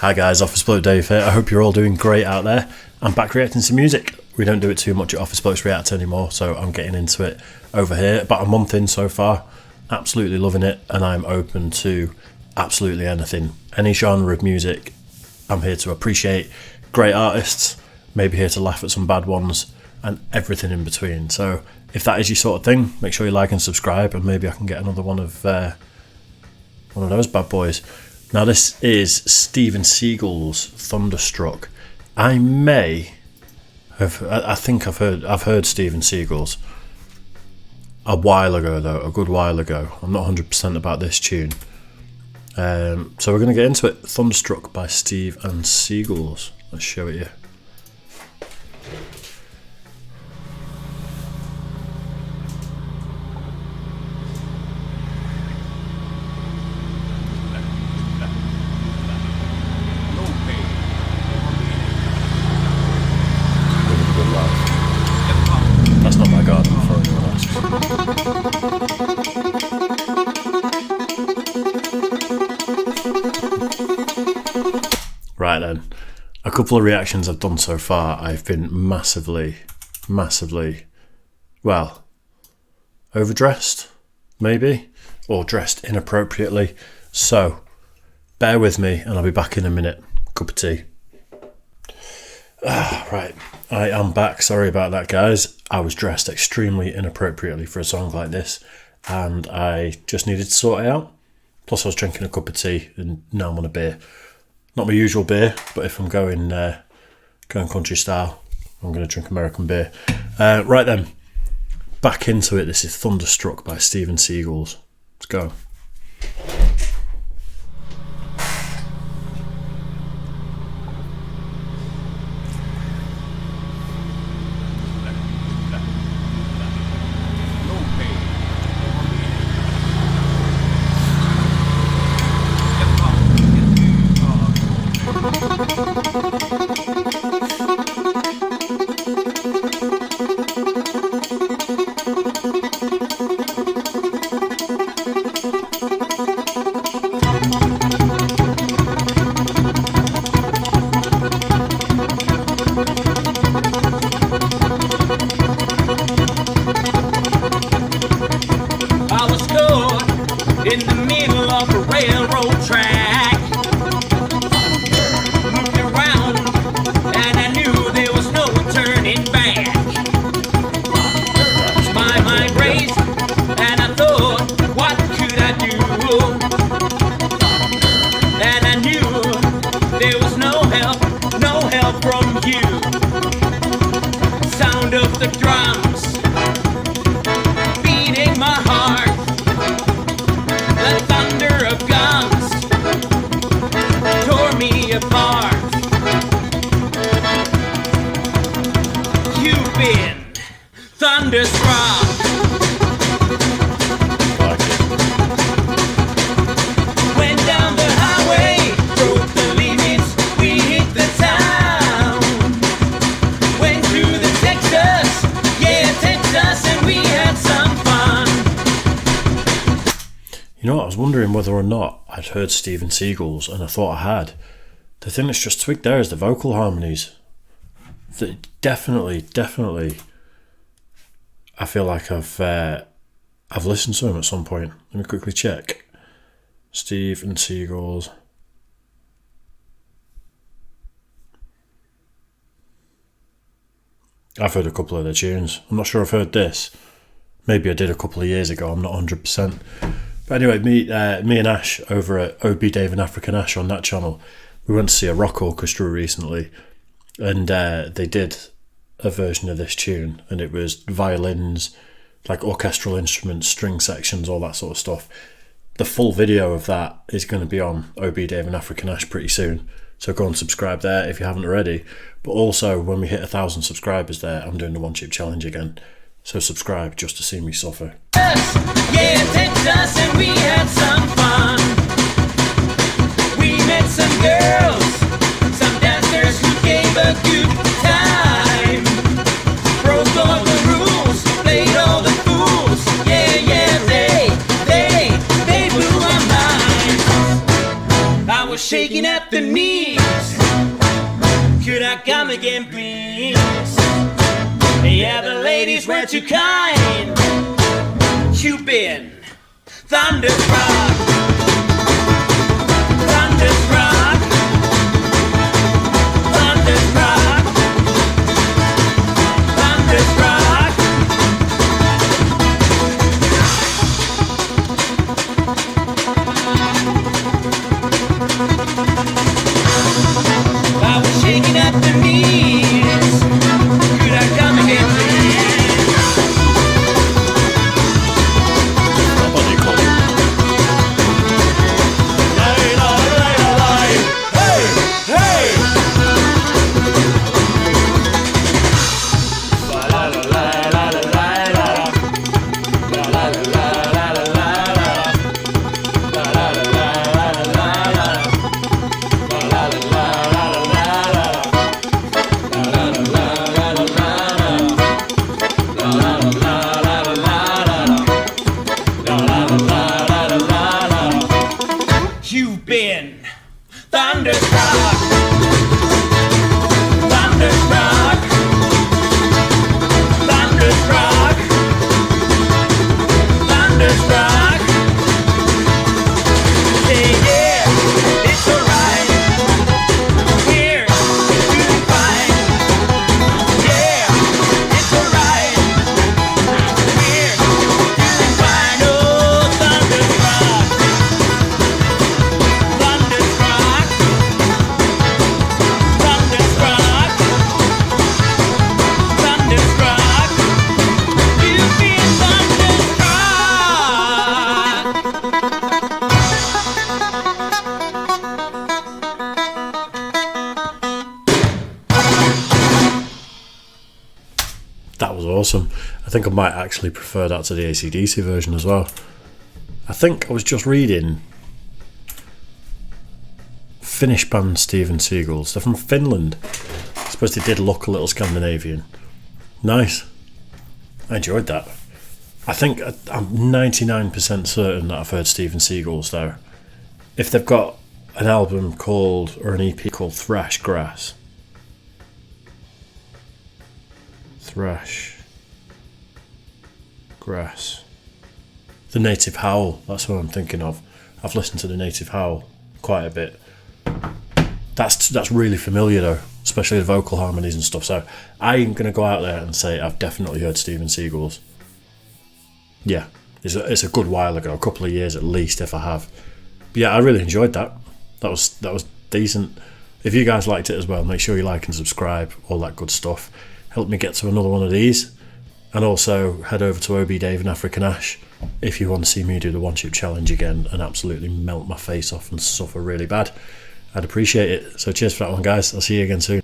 Hi guys, Office Bloke Dave here. I hope you're all doing great out there. I'm back reacting to music. We don't do it too much at Office Blokes React anymore, so I'm getting into it over here. About a month in so far. Absolutely loving it, and I'm open to absolutely anything. Any genre of music, I'm here to appreciate great artists, maybe here to laugh at some bad ones, and everything in between. So if that is your sort of thing, make sure you like and subscribe, and maybe I can get another one of those bad boys. Now this is Steven Seagal's Thunderstruck. I think I've heard Steven Seagal's a while ago though, a good while ago. I'm not 100% about this tune. So we're going to get into it. Thunderstruck by Steven Seagal's. Let's show it you. That's not my garden for anyone else. Right then, a couple of reactions I've done so far. I've been massively, well, overdressed, maybe, or dressed inappropriately. So, bear with me and I'll be back in a minute. Cup of tea. Right, I am back. Sorry about that, guys. I was dressed extremely inappropriately for a song like this, and I just needed to sort it out. Plus, I was drinking a cup of tea, and now I'm on a beer. Not my usual beer, but if I'm going country style, I'm going to drink American beer. Right then, back into it. This is Thunderstruck by Steven Seagal's. Let's go. I was caught in the middle of a railroad track. Moved around and I knew there was no turning back. My mind raced and I thought, what could I do? And I knew there was no help from you. Sound of the drums beating my heart. The thunder of guns tore me apart. You've been thunderstruck. Went down the highway, broke the limits, we hit the town. Went to the Texas, yeah, Texas, and we had some fun. You know what, I was wondering whether or not I'd heard Steven Seagal's, and I thought I had. The thing that's just tweaked there is the vocal harmonies. Definitely, I feel like I've listened to him at some point. Let me quickly check. Steven Seagal's. I've heard a couple of their tunes. I'm not sure I've heard this. Maybe I did a couple of years ago. I'm not 100%. But anyway, me and Ash over at OB Dave and African Ash on that channel, we went to see a rock orchestra recently, and they did a version of this tune, and it was violins, like orchestral instruments, string sections, all that sort of stuff. The full video of that is going to be on OB Dave and African Ash pretty soon, so go and subscribe there if you haven't already. But also, when we hit 1,000 subscribers there, I'm doing the one chip challenge again, so subscribe just to see me suffer. Yeah, Texas, and we had some fun. We met some girls, some dancers who gave a good time. Broke all the rules, played all the fools. Yeah, they blew my mind. I was shaking at the knees. ladies were too kind. You've been thunderstruck. Thunderstruck. Thunderstruck. Thunderstruck. I was shaking at the knees. Could I come again, please? What do you call it? Hey, hey! You've been thunderstruck. Thunderstruck. Thunderstruck. Thunderstruck. Yeah, yeah, it's alright. We're doing fine. Yeah, it's alright. We're doing fine. Oh, thunderstruck. Thunderstruck. Thunderstruck. Thunderstruck. You've been thunderstruck. That was awesome. I think I might actually prefer that to the AC/DC version as well. I think I was just reading Finnish band Steven Seagulls. They're from Finland. I suppose they did look a little Scandinavian. Nice. I enjoyed that. I think I'm 99% certain that I've heard Steven Seagulls though. If they've got an album called, or an EP called Thrash Grass. Thrash Grass. The Native Howl, that's what I'm thinking of. I've listened to the Native Howl quite a bit. That's really familiar though, especially the vocal harmonies and stuff. So I'm gonna go out there and say I've definitely heard Steven Seagulls. Yeah, it's a good while ago, a couple of years at least if I have. But yeah, I really enjoyed that. That was decent. If you guys liked it as well, make sure you like and subscribe, all that good stuff. Help me get to another one of these. And also head over to OB Dave and African Ash if you want to see me do the one chip challenge again and absolutely melt my face off and suffer really bad. I'd appreciate it. So cheers for that one, guys. I'll see you again soon.